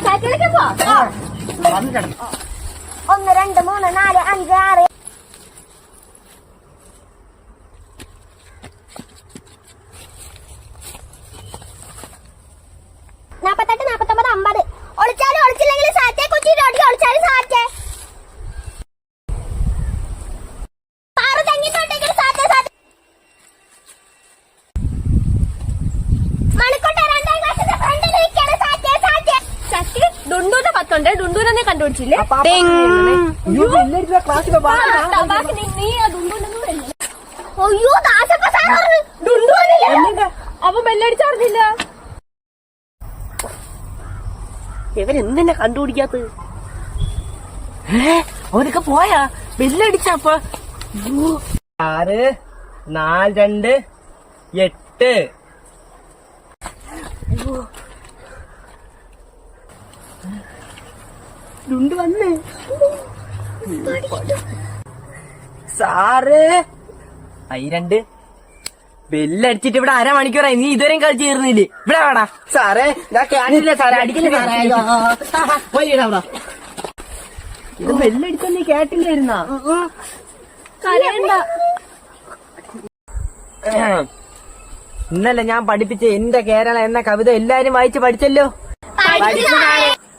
സൈക്കിളിലേക്ക് പോ. 1 2 3 4 5 6 48 49 50. ഒളിച്ചാലും ഒളിച്ചില്ലെങ്കിൽ സാറ്റേ കൊച്ചി റോഡിൽ ഒളിച്ചാലും സാറ്റേ. പാറ തങ്ങിട്ടോട്ടെങ്കിൽ സാറ്റേ സാറ്റേ. മണിക്കോട്ടെ 2ാം ക്ലാസ്സിന്റെ ഫ്രണ്ടിൽ ഇരിക്കാണ് സാറ്റേ സാറ്റേ. ചട്ടി ഡുണ്ടൂനെ 10 ഉണ്ട്. ഡുണ്ടൂനെ കണ്ടുപിടിച്ചില്ലേ? അയ്യോ ദാസപ്പ സാർ പറഞ്ഞു ഡുണ്ടൂനില്ല. അപ്പൊ ബെല്ലടിച്ചറിഞ്ഞില്ല. ഇവൻ എന്തിനെ കണ്ടുപിടിക്കാത്തത്? അവനൊക്കെ പോയാ ബെല്ലടിച്ചപ്പ 6 4 2 8. ുണ്ട് വന്ന് സാറ് 2 ബെല്ലടിച്ചിട്ട് ഇവിടെ അരമണിക്കൂറായി. നീ ഇതുവരെയും കളിച്ച് തീർന്നില്ലേ? ഇവിടെ വേടാ സാറേ. ഞാൻ കാണില്ല സാറേ, അടിക്കില്ല സാറേ. പോയിടാ. ഇത് ബെല്ലടിച്ച നീ കേട്ടില്ലായിരുന്നാ? ഇന്നലെ ഞാൻ പഠിപ്പിച്ച എന്റെ കേരള എന്ന കവിത എല്ലാരും വായിച്ച് പഠിച്ചല്ലോ.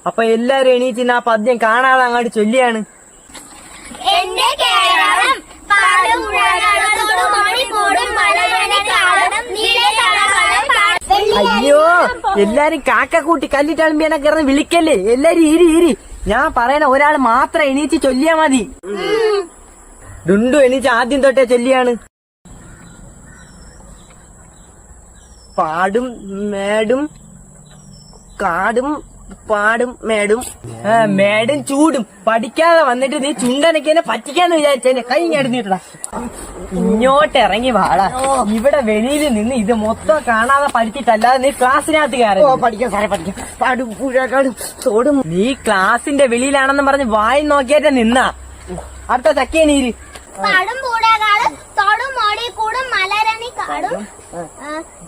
അപ്പൊ എല്ലാരും എണീച്ചിന്ന് ആ പദ്യം കാണാതെ അങ്ങോട്ട് ചൊല്ലിയാണ്. അയ്യോ, എല്ലാരും കാക്ക കൂട്ടി കല്ലിട്ടളമ്പിയാനെ കിടന്ന് വിളിക്കല്ലേ. എല്ലാരും ഇരി. ഞാൻ പറയണ ഒരാൾ മാത്രം എണീച്ച് ചൊല്ലിയാ മതി. ഡുണ്ടു എണീച്ച് ആദ്യം തൊട്ടേ ചൊല്ലിയാണ്. പാടും മേടും കാടും പാടും മേടും മേടും ചൂടും പഠിക്കാതെ വന്നിട്ട് നീ ചുണ്ടനക്കേനെ പറ്റിക്കാന്ന് വിചാരിച്ചേനെ. കൈ ഇങ്ങോട്ട് ഇങ്ങോട്ട് ഇറങ്ങി വാടാ. ഇവിടെ വെളിയിൽ നിന്ന് ഇത് മൊത്തം കാണാതെ പഠിച്ചിട്ടല്ലാതെ നീ ക്ലാസ്സിനകത്ത് കയറും. പഠിക്കാം സാറേ, പഠിക്കാം. പാടും പുഴകാടും തോടും. നീ ക്ലാസിന്റെ വെളിയിലാണെന്ന് പറഞ്ഞ് വായി നോക്കിയായിട്ട് നിന്നാ അടുത്ത ചക്കേനീര്. പാടും പൂടാകാടും തോടും മോടി കൂടും മലരണി കാടും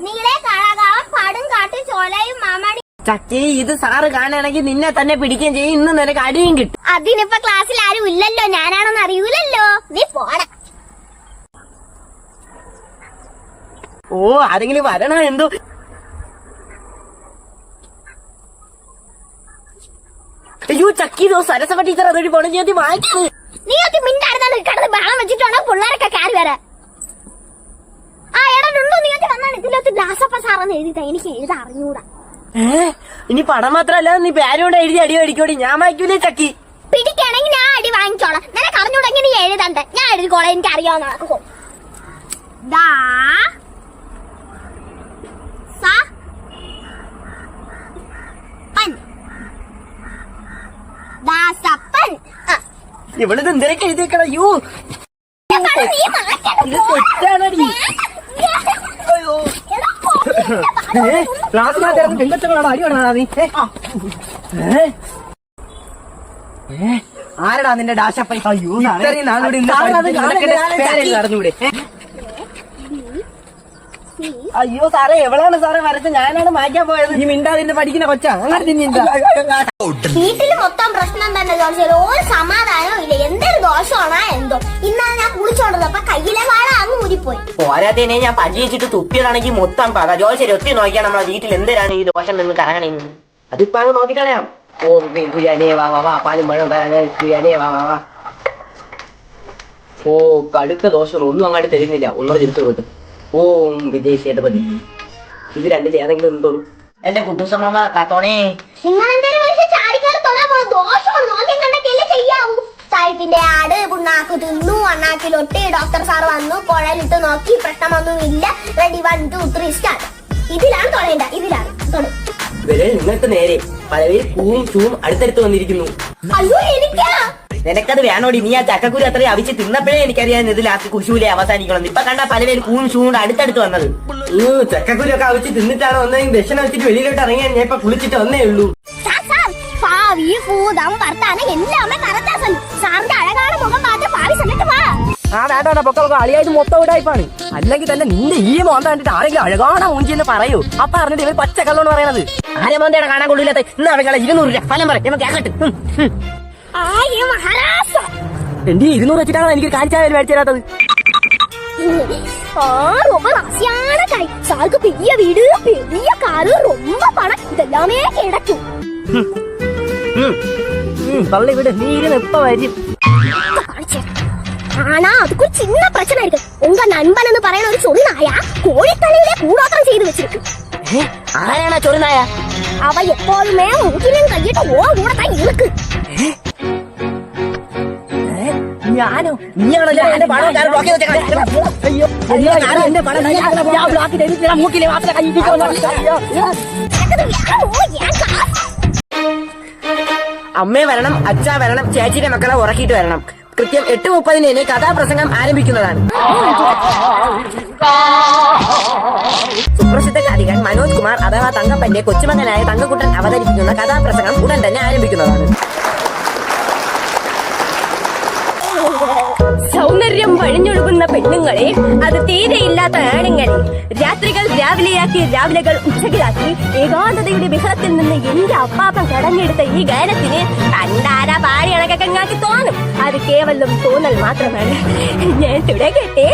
നീളെ കാളകാവും പാടും കാട്ടും ചോലയും മാമണി. ചക്കി, ഇത് സാറ് കാണുകയാണെങ്കിൽ നിന്നെ തന്നെ പിടിക്കുകയും ചെയ്യും. ഇന്ന് നിനക്ക് അടിയും കിട്ടും. അതിനിപ്പോ ക്ലാസ്സിൽ ആരും ഇല്ലല്ലോ, ഞാനാണെന്ന് അറിയൂലല്ലോ. നീ പോടാ. ഓ, ആരെങ്കിലും വരണ എന്തോ. അയ്യോ ചക്കി, സരസവ ടീച്ചർ അതൊരു പോണ ചെയ്തി വായിക്കൂ. നീ ഒക്കെ മിണ്ടായിരുന്നാലും കിടന്ന് ബഹളം വെച്ചിട്ടാണോ പിള്ളേരൊക്കെ കയറി വരാൻ? ആ എടാണ്ടോ നീ ഒക്കെ വന്നാണ് ഇതിലൊത്ത് ദാസപ്പ സാറെന്ന് എഴുതിട്ടാ. എനിക്ക് എഴുതാ അറിഞ്ഞൂടാ. ഇനി പടം മാത്രല്ല, നീ പേരോട് എഴുതി അടി അടിക്കോടി. ഞാൻ വായിക്കൂലേ ചക്കി. പിടിക്കണെങ്കിൽ ഞാൻ അടി വാങ്ങിച്ചോളാം. നിനക്ക് അറിഞ്ഞൂടെങ്കിൽ നീ എഴുതണ്ടേ. ഞാൻ എഴുതിക്കോളാം, എനിക്ക് അറിയാവുന്ന നടക്കും. ഇവളിത് എന്തിനൊക്കെ എഴുതിയേക്കണ? യൂ, ഇത് തെറ്റാണടി. ക്ലാസ്സിനകത്ത് പെൺകൊച്ചങ്ങളാണോ അടി വേണോ നീ? ആരടാ നിന്റെ ഡാഷപ്പൈ? നടന്നൂടെ? അയ്യോ സാറേ, എവിടെയാണ് സാറേ വരച്ചത്? ഞാനാണ് മാറ്റാൻ പോയത്. ഈ മിണ്ടാതിന്റെ പഠിക്കുന്ന കൊച്ചാ. വീട്ടില് മൊത്തം പ്രശ്നം തന്നെ ജോർജിയ. ഒരു സമാധാനവും ഇല്ല. എന്തൊരു ദോഷമാണോ എന്തോ. ഇന്നാണ് ഞാൻ കുളിച്ചോണ്ടത്, കയ്യിലെ വാഴ അങ്ങ് ഊരിപ്പോയി. പോരാത്തേനെ ഞാൻ പഞ്ചിച്ചിട്ട് തുപ്പിയതാണെങ്കിൽ മൊത്തം പക. ജോർജിയ ഒത്തിരി നോക്കിയാൽ നമ്മളെ വീട്ടിൽ എന്തിനാണ് ഈ ദോഷം നിന്ന് കറങ്ങണേന്ന്. അതിപ്പോ അങ്ങ് നോക്കിക്കളയാം. ഓ ബിരിയാണിയെ വാ പാലും പഴം ബിരിയാണിയെ വാ. ഓ, കടുത്ത ദോഷം ഒന്നും അങ്ങോട്ട് തരുന്നില്ല. ഒന്നുകൂടെ തിരിച്ചു കൊടുത്തു. ഓം വിജയ് സേതുപതി. ഇത് രണ്ടിൽ ഏതെങ്കിലും എന്തോന്നു? എന്റെ കുട്ടുസമ്മ കാത്തോണേ. സാഹിബിന്റെ ആട് പുണ്ണാക്ക് തിന്നു, അണ്ണാക്കിലൊട്ടി. ഡോക്ടർ സാർ വന്നു, കുഴലിട്ട് നോക്കി, പ്രശ്നമൊന്നും ഇല്ല. Ready 1 2 3 start. ഇതിലാണ് തൊടേണ്ട. ഇതിലാണ് തൊടും. നിങ്ങൾക്ക് നേരെ പലവരും പൂവും ചൂവും അടുത്തടുത്ത് വന്നിരിക്കുന്നു. അയ്യോ, എനിക്കാ. നിനക്കത് വേണോടി? നീ ആ ചക്കക്കുരു അത്രയും അവിച്ച് തിന്നപ്പോഴേ എനിക്കറിയാൻ ഇത് ലാസ്റ്റ് കുശൂലെ അവസാനിക്കണം. ഇപ്പൊ കണ്ട പലവരും പൂവും ചൂവും അടുത്തടുത്ത് വന്നത്. ചക്കക്കുരു ഒക്കെ അവിച്ച് തിന്നിട്ടാണ് ഒന്നെങ്കിൽ ദക്ഷിണ വെച്ചിട്ട് വെളിയിലോട്ട് ഇറങ്ങിയാൽ ഞാൻ ഇപ്പൊ കുളിച്ചിട്ട് വന്നേ ഉള്ളൂ. ഭാവി ഭൂതം വർത്താനം എല്ലാമേ കറക്റ്റാ. സാറിന്റെ അഴകാണ് മുഖം മാറ്റി ഭാവി സമയത്ത് വാ. ആ വേണ്ട പൊക്കളൊക്കെ അളിയായിട്ട് മൊത്തം ഇടായിപ്പാണ്. അല്ലെങ്കിൽ തന്നെ നിന്റെ ഈ മോന്ത കണ്ടിട്ട് ആരെങ്കിലും അഴകാണ മൂഞ്ചി എന്ന് പറയൂ. അപ്പൊ അറിഞ്ഞിട്ട് ഇവർ പച്ചക്കള്ളോന്ന് പറയണത്. ആരെ മോന്തയുടെ കാണാൻ കൊള്ളില്ലാത്ത ഇന്ന് അവകളെ 200 രൂപ ഫലം പറയും കേക്കട്ടെ. എന്റെ 200 വെച്ചിട്ടാണ് എനിക്ക് കാണിച്ചാൽ മേടിച്ചു തരാത്തത്. ரொம்ப ராசியான கை. சாருக்கு பெரிய வீடு, பெரிய காரு, ரொம்ப பணம், இதெல்லாமே கிடைக்கும். பள்ளி விடு, நீ இப்ப வரும். ஆனா அதுக்கு ஒரு சின்ன பிரச்சனை இருக்கு. உங்க நண்பன் പറയുന്ന ഒരു ചൊറിനായ കോഴിത്തലയിലെ കൂടോത്രം ചെയ്തു വെച്ചിരിക്കും. ആരാണ് ചൊറിനായ? അവ എപ്പോഴുമേ മൂക്കിലും കൈയിട്ട് കൂടെ താൻ ഇരിക്ക്. ഞാനോ? നീയാണല്ലോ എന്റെ പണം ബ്ലോക്ക് മൂക്കിലെ മാത്രം അമ്മേ വരണം, അച്ഛാ വരണം, ചേച്ചിയുടെ മക്കളെ ഉറക്കിയിട്ട് വരണം. കൃത്യം 8:30 കഥാപ്രസംഗം ആരംഭിക്കുന്നതാണ്. സുപ്രസിദ്ധ ഗായകൻ മനോജ് കുമാർ അഥവാ തങ്കപ്പന്റെ കൊച്ചുമകനായ തങ്കക്കുട്ടൻ അവതരിപ്പിക്കുന്ന കഥാപ്രസംഗം ഉടൻ തന്നെ ആരംഭിക്കുന്നതാണ്. സൗന്ദര്യം വഴിഞ്ഞൊഴുകുന്ന പെണ്ണുങ്ങളെ, അത് തീരെയില്ലാത്ത ആണുങ്ങളെ, രാത്രികൾ രാവിലെയാക്കി രാവിലെകൾ ഉച്ചകളാക്കി ഏകാന്തതയുടെ ബിഹത്തിൽ നിന്ന് എന്റെ അപ്പാപ്പൻ കടഞ്ഞെടുത്ത ഈ ഗാനത്തിന് കണ്ടാര പാടി അണക്കങ്ങാക്കി തോന്നും. അത് കേവലം തോന്നൽ മാത്രമാണ്. ഞാൻ തുടങ്ങട്ടെ.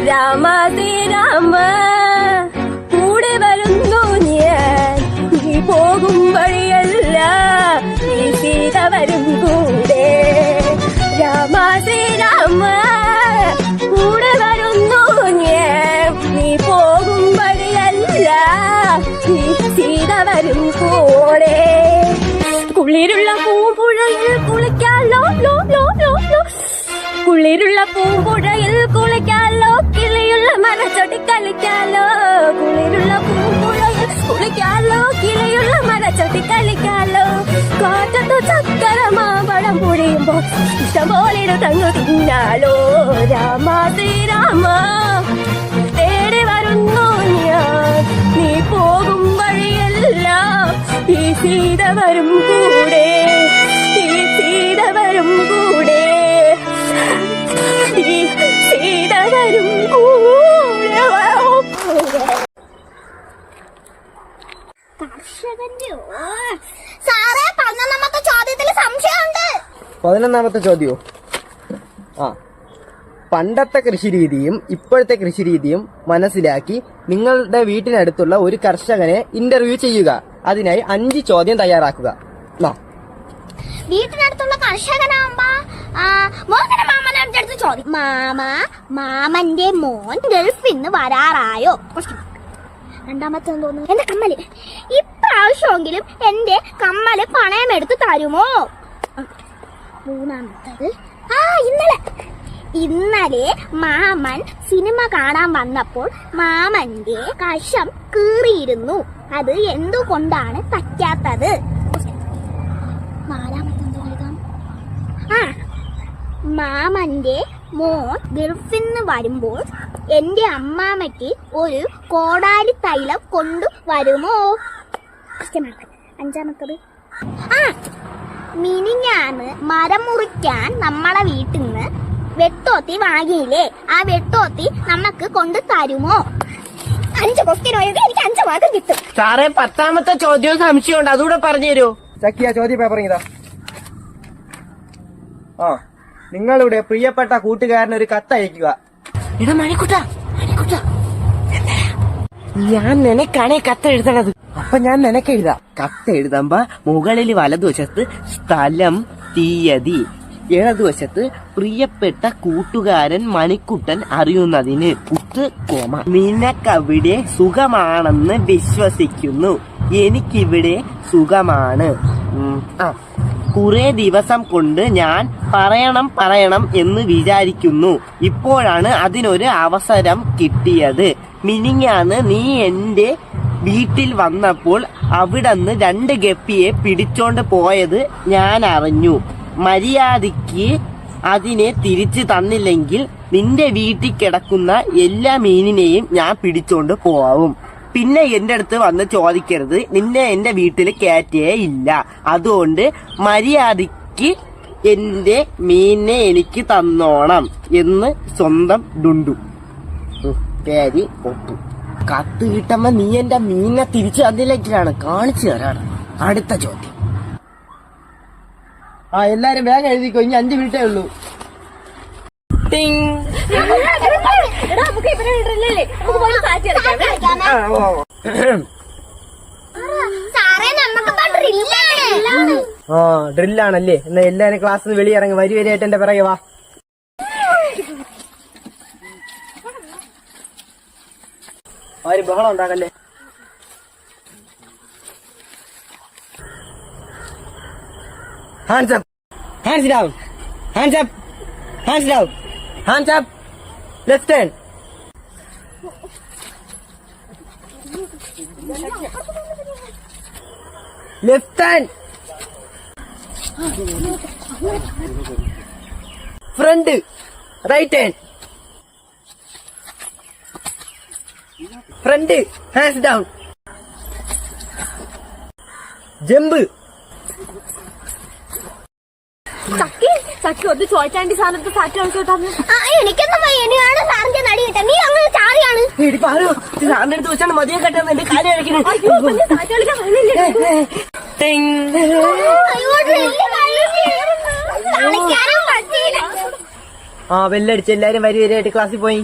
രാമ ശ്രീരാമ കൂടെ വരുന്നു ഞാൻ, നീ പോകും വഴിയല്ല, നീ സീത വരും കൂടെ. രാമ ശ്രീരാമ കൂടെ വരുന്നു ഞാൻ, നീ പോകും വഴിയല്ല, നീ സീത വരും കൂടെ. കുളിരുള്ള പൂമ്പുഴയിൽ കുളിക്കാലോ, ലോ ലോ ലോ ലോ. കുളിരുള്ള പൂമ്പുഴയിൽ കുളിക്കാലോ, കിളിയുള്ള മരച്ചൊടി കളിക്കാലോ. കുളിരുള്ള പൂമ്പുഴയിൽ കുളിക്കാലോ, കിളിയുള്ള മരച്ചൊടി കളിക്കാലോ. കാറ്റത്തു ചക്കരമാമ്പഴം പൊഴിയുമ്പോ ഇഷ്ടംപോലെ തങ്ങു തിന്നാലോ. രാമ ശ്രീരാമ തേടി വരുന്നു ഞാൻ, നീ പോകും വഴിയല്ല, ഈ സീത വരും കൂടെ, ഈ സീത വരും കൂടെ, ഈ സീത വരും കൂടെ. സാറേ 11ാമത്തെ ചോദ്യത്തിൽ സംശയമുണ്ട്. 11ാമത്തെ ചോദ്യമോ? ആ, പണ്ടത്തെ കൃഷിരീതിയും ഇപ്പോഴത്തെ കൃഷിരീതിയും മനസ്സിലാക്കി നിങ്ങളുടെ വീട്ടിനടുത്തുള്ള ഒരു കർഷകനെ ഇന്റർവ്യൂ ചെയ്യുക. അതിനായി 5 ചോദ്യം തയ്യാറാക്കുക. വീട്ടിനടുത്തുള്ള കർഷകനാകുമ്പോ മോഹന മാമന്റെ അടുത്ത് ചോദ്യം. മാമന്റെ മോൻ ഗൾഫിൽ നിന്ന് വരാറായോ? രണ്ടാമത്തെ തോന്നുന്നു എന്റെ കമ്മല്. ഇപ്രാവശ്യമെങ്കിലും എന്റെ കമ്മല് പണയമെടുത്ത് തരുമോ? മൂന്നാമത്തത് ഇന്നലെ മാമൻ സിനിമ കാണാൻ വന്നപ്പോൾ മാമന്റെ കഷം കീറിയിരുന്നു. അത് എന്തുകൊണ്ടാണ് തയ്ക്കാത്തത്? മാമന്റെ മോൻ ഗൾഫിൽ നിന്ന് വരുമ്പോൾ എന്റെ അമ്മാമ്മയ്ക്ക് ഒരു കോടാലി തൈലം കൊണ്ടുവരുമോ? അഞ്ചാമത്തത് മിനിഞ്ഞാന്ന് മരം മുറിക്കാൻ നമ്മളെ വീട്ടിൽ നിന്ന് വെട്ടോത്തി വാങ്ങിയില്ലേ, ആ വെട്ടോത്തി നമുക്ക് കൊണ്ടു തരുമോ? 5 ക്വസ്റ്റ്യൻ ആയത് എനിക്ക് 5 മാർക്ക് കിട്ടും. സാറേ 10ാമത്തെ ചോദ്യവും സംശയമുണ്ട്, അതുകൂടെ പറഞ്ഞു തരുമോ? ചക്കിയ ചോദ്യ പേപ്പർ ഇതാ. ആ, നിങ്ങളുടെ പ്രിയപ്പെട്ട കൂട്ടുകാരന് ഒരു കത്ത് അയക്കുക. എടാ മണിക്കുട്ട, ഞാൻ നിനക്കാണേ കത്ത് എഴുതണത്. അപ്പൊ ഞാൻ നിനക്കെഴുതാം. കത്ത് എഴുതുമ്പോ മുകളിൽ വലതുവശത്ത് സ്ഥലം, തീയതി, ഇടതുവശത്ത് പ്രിയപ്പെട്ട കൂട്ടുകാരൻ മണിക്കുട്ടൻ അറിയുന്നതിന് കോമ. നിനക്കവിടെ സുഖമാണെന്ന് വിശ്വസിക്കുന്നു. എനിക്കിവിടെ സുഖമാണ്. കുറെ ദിവസം കൊണ്ട് ഞാൻ പറയണം എന്ന് വിചാരിക്കുന്നു. ഇപ്പോഴാണ് അതിനൊരു അവസരം കിട്ടിയത്. മിനിഞ്ഞാന്ന് നീ എന്റെ വീട്ടിൽ വന്നപ്പോൾ അവിടന്ന് 2 ഗപ്പിയെ പിടിച്ചോണ്ട് പോയത് ഞാൻ അറിഞ്ഞു. മര്യാദയ്ക്ക് അതിനെ തിരിച്ചു തന്നില്ലെങ്കിൽ നിന്റെ വീട്ടിൽ കിടക്കുന്ന എല്ലാ മീനിനെയും ഞാൻ പിടിച്ചോണ്ട് പോവും. പിന്നെ എന്റെ അടുത്ത് വന്ന് ചോദിക്കരുത്, നിന്നെ എന്റെ വീട്ടിൽ കയറ്റേ ഇല്ല. അതുകൊണ്ട് മര്യാദയ്ക്ക് എന്റെ മീനെ എനിക്ക് തന്നോണം എന്ന് സ്വന്തം ഡുണ്ടു. പേര് ഒട്ടു. കത്ത് കിട്ടുമ്പോ നീ എന്റെ മീനെ തിരിച്ചു അതിലേക്കാണ് കാണിച്ചു തരാണ്. അടുത്ത ചോദ്യം. എല്ലാരും വേഗം എഴുതിക്കോ, ഇനി 5 മിനിറ്റേ ഉള്ളൂ. ടിങ്. ഡ്രില്ലാണല്ലേ? എന്നാ എല്ലാരും ക്ലാസ്സിൽ നിന്ന് വെളിയിറങ്ങി വരിവരിയായിട്ട് എന്റെ പിറകെ വാ. ആരും ബഹളം ഉണ്ടാക്കല്ലേ. Hands up. Hands down. Hands up. Hands down. Hands up. Left hand. Left hand. Front. Right hand. Front. Hands down. Jump. ചക്കി ഒന്ന് ചോദിച്ചാണ്ടി സാധനത്ത് സാറ്റ് കളിച്ചോട്ടാ. എനിക്കൊന്നും വയ്യാണ് സാറിന്റെ നടി കിട്ടാൻ. നീ അങ്ങനെ ചാടിയാണ്. സാറിന്റെ അടുത്ത് വെച്ചാണ് മതിയെ കെട്ടുന്നത്. എന്റെ കാര്യം കഴിക്കുന്നത്. സാറ്റ് കളിക്കാൻ കളിക്കാനും പറ്റിയില്ല. ബെല്ലടിച്ച് എല്ലാരും വരിവരിയായിട്ട് ക്ലാസ്സിൽ പോയി.